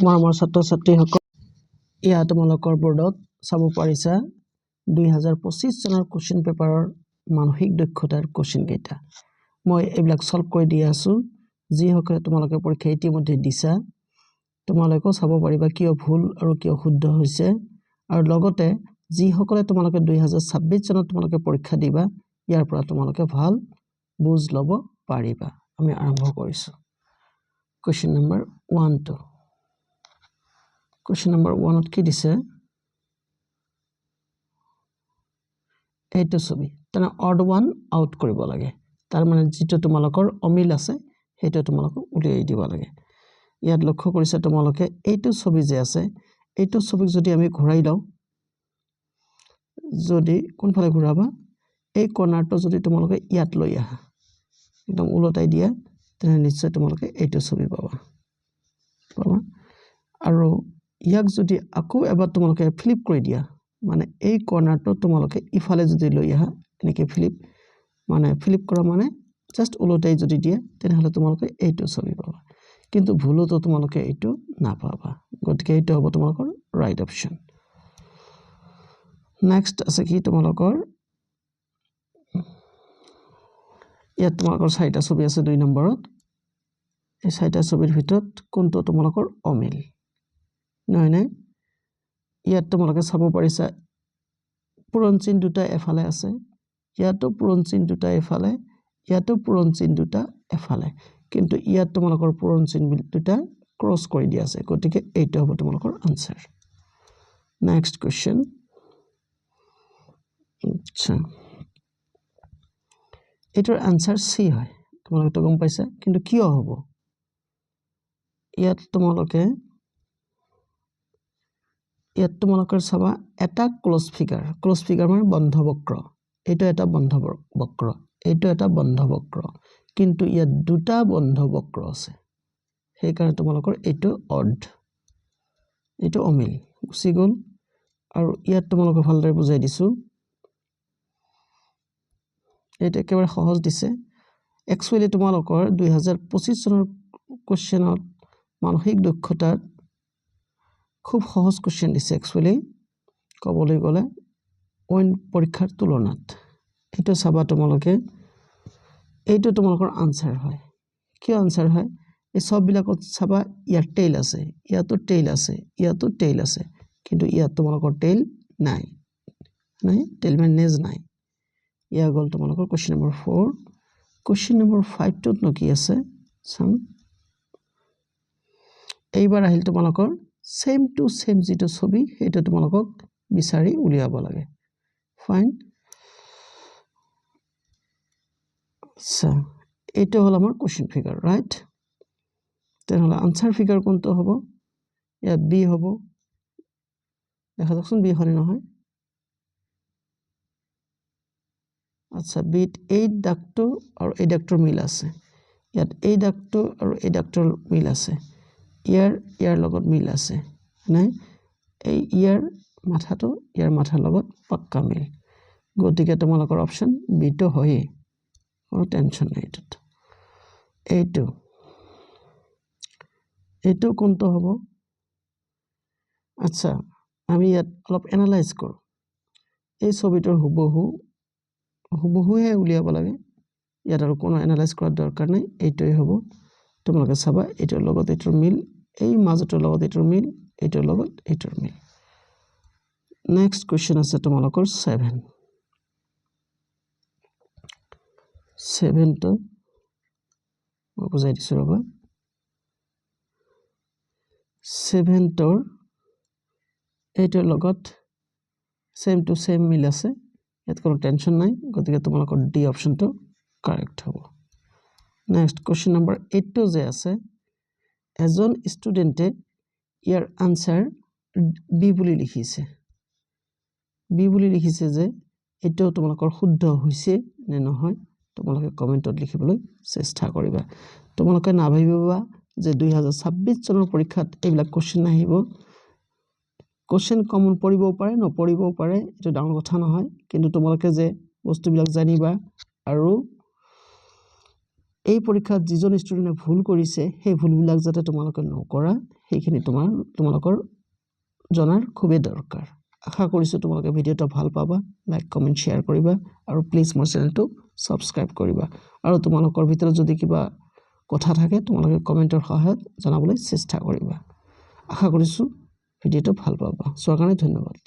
মৰমৰ ছাত্ৰ-ছাত্ৰীসকল, ইয়া তোমালোকৰ বোৰ্ডত চাব পাৰিছা 2025 চনৰ কোশ্চেন পেপাৰৰ মানসিক দক্ষতাৰ কোশ্চেন কেইটা। মই এইবিলাক সলভ কৰি দি আছো। যিসকলে তোমালোকে পৰীক্ষা ইতিমধ্যে দিছা, তোমালোকে চাব পাৰিবা কিয় ভুল আৰু কিয় শুদ্ধ হৈছে, আৰু লগতে যিসকলে তোমালোকে 2026 চনত তোমালোকে পৰীক্ষা দিবা, ইয়াৰ পৰা তোমালোকে ভাল বুজ ল'ব পাৰিবা। আমি আৰম্ভ কৰিছো। Question number 1 to question number 1 কি দিছে, এইটো ছবি তেনে অড ওৱান আউট কৰিব লাগে। তাৰ মানে যেটো তোমালোকৰ অমিল আছে সেইটো তোমালোকে উলিয়াই দিব লাগে। ইয়াত লক্ষ্য কৰিছা তোমালোকে এইটো ছবি যে আছে, এইটো ছবিক যদি আমি ঘূৰাই লওঁ, যদি কোনফালে ঘূৰাবা, এই কৰ্নাৰটো যদি তোমালোকে ইয়াত লৈ আহা, একদম উলটাই দিয়া, তেনে নিশ্চয় তোমালোকে এইটো ছবি পাবা। আৰু ইয়াক যদি আকৌ এবাৰ তোমালোকে ফ্লিপ কৰি দিয়া, মানে এই কৰ্নাৰটো তোমালোকে ইফালে যদি লৈ আহা, এনেকৈ ফ্লিপ কৰা মানে জাস্ট উলটাই যদি দিয়া, তেনেহলে তোমালোকে এইটো ছবি পাবা। কিন্তু ভুলতো তোমালোকে এইটো নাপাবা। গতিকে এইটো হ'ব তোমালোকৰ ৰাইট অপচন। নেক্সট আছে কি তোমালোকৰ, ইয়াত তোমালোকৰ 4টা ছবি আছে 2 নম্বৰত। এই 4টা ছবিৰ ভিতৰত কোনটো তোমালোকৰ অমিল নহয় নে? ইয়াত তোমালোকে চাব পাৰিছা পূৰণ চিন দুটা এফালে আছে, ইয়াতো পূৰণ চিন দুটা এফালে, ইয়াতো পূৰণ চিন দুটা এফালে, কিন্তু ইয়াত তোমালোকৰ পূৰণ চিন দুটা ক্ৰস কৰি দিয়া আছে। গতিকে এইটো হ'ব তোমালোকৰ আনসাৰ। নেক্সট কোশ্চেন, আচ্ছা এটাৰ আনসাৰ সি হয়, তোমালোকে গম পাইছা, কিন্তু কিয় হ'ব? ইয়াত তোমালোকৰ চাবা এটা ক্লোজ ফিগাৰ মানে বন্ধ বক্ৰ, এইটো এটা বন্ধ বক্ৰ, এইটো এটা বন্ধ বক্ৰ, কিন্তু ইয়াত দুটা বন্ধ বক্ৰ আছে, সেইকাৰণে তোমালোকৰ এইটো অড, এইটো অমিল গুচি গ'ল। আৰু ইয়াত তোমালোকে ভালদৰে বুজাই দিছো, এটা একেবাৰে সহজ দিছে। একচুয়ালি তোমালোকৰ 2025 চনৰ কোশ্চেনত মানসিক দক্ষতাৰ খুব সহজ কোশ্চেন দিছে। একচুয়ালি ক'বলৈ গ'লে অইন পৰীক্ষাৰ তুলনাত এইটো চাবা তোমালোকে, এইটো তোমালোকৰ আনসাৰ হয়। কিয় আনসাৰ হয়? এই সব বিলাকত চাবা ইয়াৰ টেইল আছে, ইয়াতো টেইল আছে, ইয়াতো টেইল আছে, কিন্তু ইয়াত তোমালোকৰ টেইল নাই, টেইল মানে নেজ নাই। ইয়া গ'ল তোমালোকৰ কোশ্চেন নম্বৰ 4। কোশ্চেন নম্বৰ 5 টোত ন কি আছে চাম। এইবাৰ আহিল তোমালোকৰ সেম টু সেম যেটো ছবি, সেইটো তোমালোকক বিচাৰি উলিয়াব লাগে। ফাইন, আচ্ছা এইটো হ'ল আমাৰ কোশ্চেন ফিগাৰ, ৰাইট? তেনেহলে আনসাৰ ফিগাৰ কোনটো হ'ব? ইয়াত বি হ'ব। দেখা যাওকচোন বি হয়নে নহয়। আচ্ছা বিট এই দাগটো আৰু এই দাগটোৰ মিল আছে, ইয়াত এই দাগটো আৰু এই দাগটোৰ মিল আছে, ইয়াৰ লগত মিল আছে, নাই এই ইয়াৰ মাথাটো ইয়াৰ মাথাৰ লগত পাক্কা মিল। গতিকে তোমালোকৰ অপচন বি টো হয়, কোনো টেনশন নাই এটাত। এইটো কোনটো হ'ব? আচ্ছা আমি ইয়াত অলপ এনালাইজ কৰো। এই ছবিটোৰ হুবহুহে উলিয়াব লাগে, ইয়াত আৰু কোনো এনালাইজ কৰাৰ দৰকাৰ নাই। এইটোই হ'ব, তোমালোকে চাবা এইটোৰ লগত এইটোৰ মিল, এই মাজটোৰ লগত এইটোৰ মিল, এইটোৰ লগত এইটোৰ মিল। নেক্সট কোশ্চেন আছে তোমালোকৰ 7 টো মই বুজাই দিছো ৰবা। 7 টোৰ এইটোৰ লগত সেম টু সেম মিল আছে, ইয়াত কোনো টেনশন নাই। গতিকে তোমালোকৰ ডি অপশনটো কাৰেক্ট হ'ব। নেক্সট কোশ্চেন নম্বৰ 8 টো যে আছে, এজন ষ্টুডেন্টে ইয়াৰ আনসাৰ বি বুলি লিখিছে। বি বুলি লিখিছে যে এটাও তোমালোকৰ শুদ্ধ হৈছে নে নহয় তোমালোকে কমেন্টত লিখিবলৈ চেষ্টা কৰিবা। তোমালোকে নাভাবিবা যে 2026 চনৰ পৰীক্ষাত এইবিলাক কোশ্চেন আহিব। কোশ্চেন কমন পৰিবও পাৰে নপৰিবও পাৰে, এটা ডাঙৰ কথা নহয়, কিন্তু তোমালোকে যে বস্তুবিলাক জানিবা আৰু এই পৰীক্ষাত যিজন ষ্টুডেণ্টে ভুল কৰিছে সেই ভুলবিলাক যাতে তোমালোকে নকৰা সেইখিনি তোমালোকৰ জনাৰ খুবেই দৰকাৰ আশা কৰিছোঁ তোমালোকে ভিডিঅ'টো ভাল পাবা লাইক কমেণ্ট শ্বেয়াৰ কৰিবা আৰু প্লিজ মোৰ চেনেলটো ছাবস্ক্ৰাইব কৰিবা আৰু তোমালোকৰ ভিতৰত যদি কিবা কথা থাকে তোমালোকে কমেণ্টৰ সহায়ত জনাবলৈ চেষ্টা কৰিবা আশা কৰিছোঁ ভিডিঅ'টো ভাল পাবা চোৱাৰ কাৰণে ধন্যবাদ